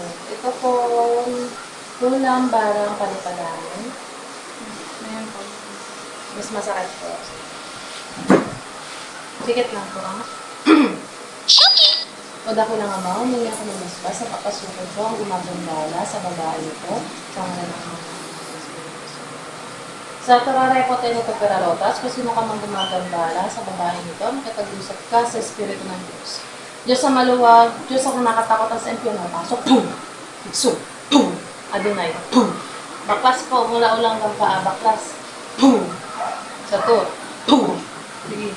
Ito po, tulang barang palipadahan. Ayan po. Mas masakit po. Sikit lang po, ha? O dako lang ama, may ako ng masbas sa papasukan ko ang gumagambala sa babae ko. Sa mga naman. Sa turare po tayo nito perarotas, kung sino ka mang gumagambala sa babae nito, makipag-usap ka sa Espiritu ng Diyos. Diyos sa maluwag, Diyos sa nakatakotan sa impyerno, pasok, pum! Iksum! Pum! Adonai, pum! Baklas po, mula ulang hanggang paa, baklas. Pum! Sa to, pum! Sige.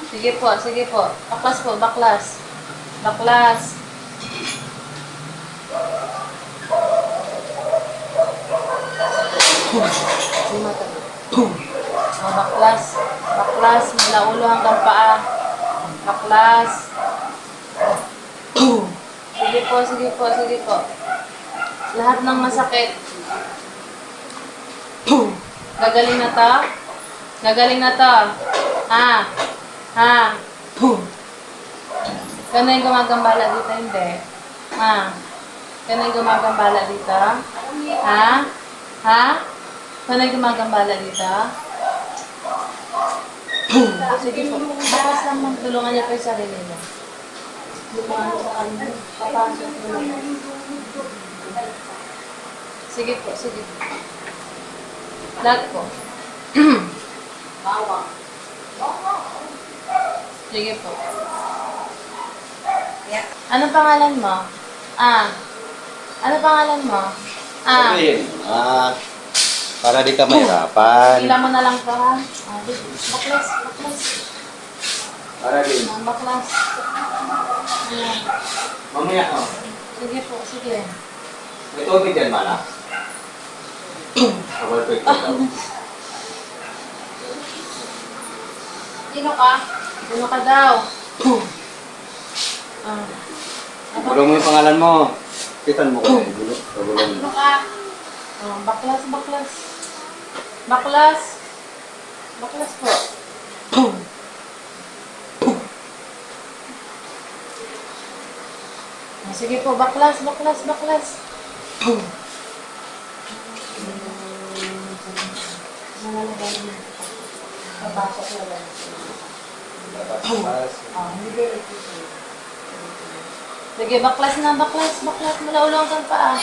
Sige po. Baklas po, baklas. Baklas. Pum! Pum! O, baklas. Baklas, mula ulo hanggang paa. Baklas. Sige po. Lahat ng masakit. Gagaling na to. Ha? Kano yung gumagambala dito? Hindi. Kano yung gumagambala dito? Ha? Kano yung gumagambala dito? Sige po. Bakas lang magtulungan niya po yung sarili niya. Lumahan sa kanya. Papasok mo lang. Sige po. Lahat po. Sige po. Anong pangalan mo? Ano pangalan mo? Sabihin, para di ka mahirapan. Hila mo na lang to, ha? Baklas. Para din. Baklas. Ayan. Mamaya ko. Sige po. May tubig dyan, Mana. Sabal ko ito daw. Sino ka daw? Bulong mo yung pangalan mo. Kitan mo ko. Bulong Sino mo. ka? Baklas. Baklas po. Sige po, baklas. Papasok na lang. Sige, baklas. Mula ulo hanggang paa.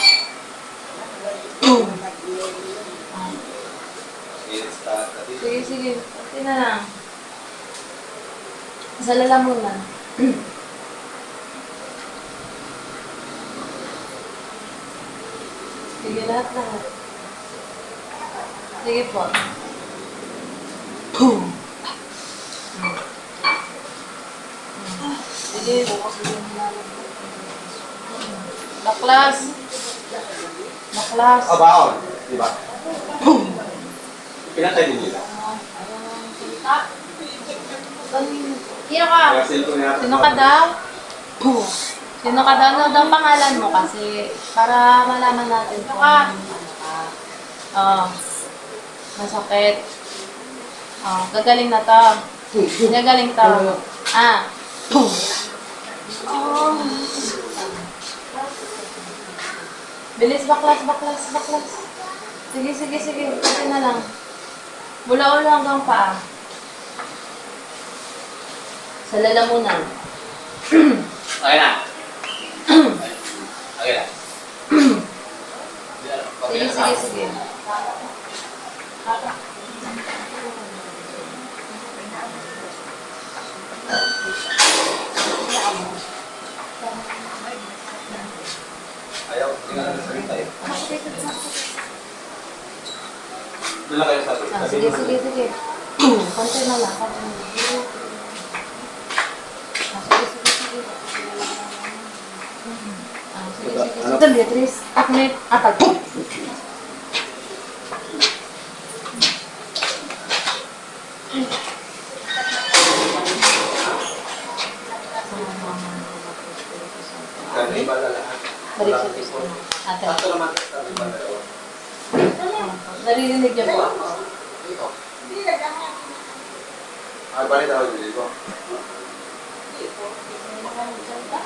Sige. Okay na lang. Sa lalamunan. Sige, lahat. Sige po. Sige. Baklas. Baon. Diba? Pinatay din nila. Sino ka daw? Sino ka daw? Ano daw pangalan mo kasi para malaman natin kung masakit. Gagaling na to. Bilis, baklas. Sige. Kasi na lang. Mula ulo hanggang paa. Sa lalamunan. Okay na. Sige. Ayaw. Tingnan na sa rin tayo. Doon lang kayo sa atin. Sige. Konti na lang. Sige. Beatrice, Ahmed, Atag. Kanibala lahat. Balik sa piso. Ate. Ito naman. Kanibala dalawa. Naririnig niya po ako. Balik daw dito.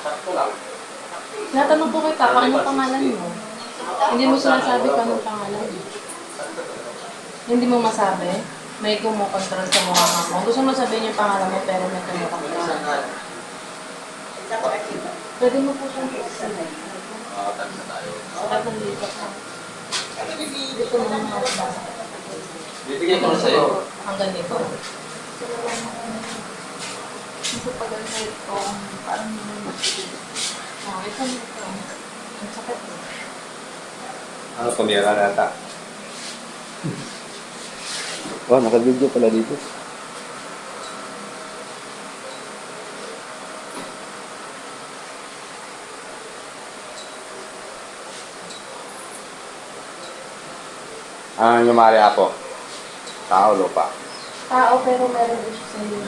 Sakto lang. Natanong po kita, kung anong pangalan mo? Hindi mo sinasabi kung anong pangalan mo. Hindi mo masabi? May kumukontrol sa mukha mo. Gusto mo sabihin yung pangalan mo pero may kumukontrol. Pwede mo po siyang sabihin. Sakat ng dito ka. Dito mo naman ako basa. Bibigyan ko na sa'yo. Hanggang dito. Sa pag-alay ko, parang Ito mo ito. Ang sakit mo. Ano, tumira na ata. Oh, naka-video pala dito. Yung mari ako. Tao, lupa. Tao pero meron issue sa iyo.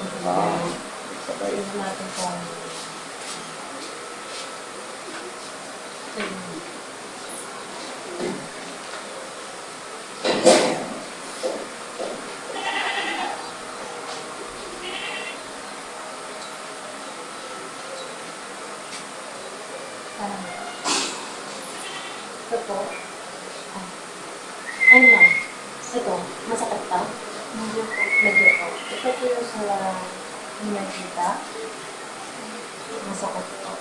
Sabay. Tingnan natin kung... Ito po. Ano lang? Ito, masakit pa? medyo po. Medyo po. Ito po yung sa nakikita. Masakit po.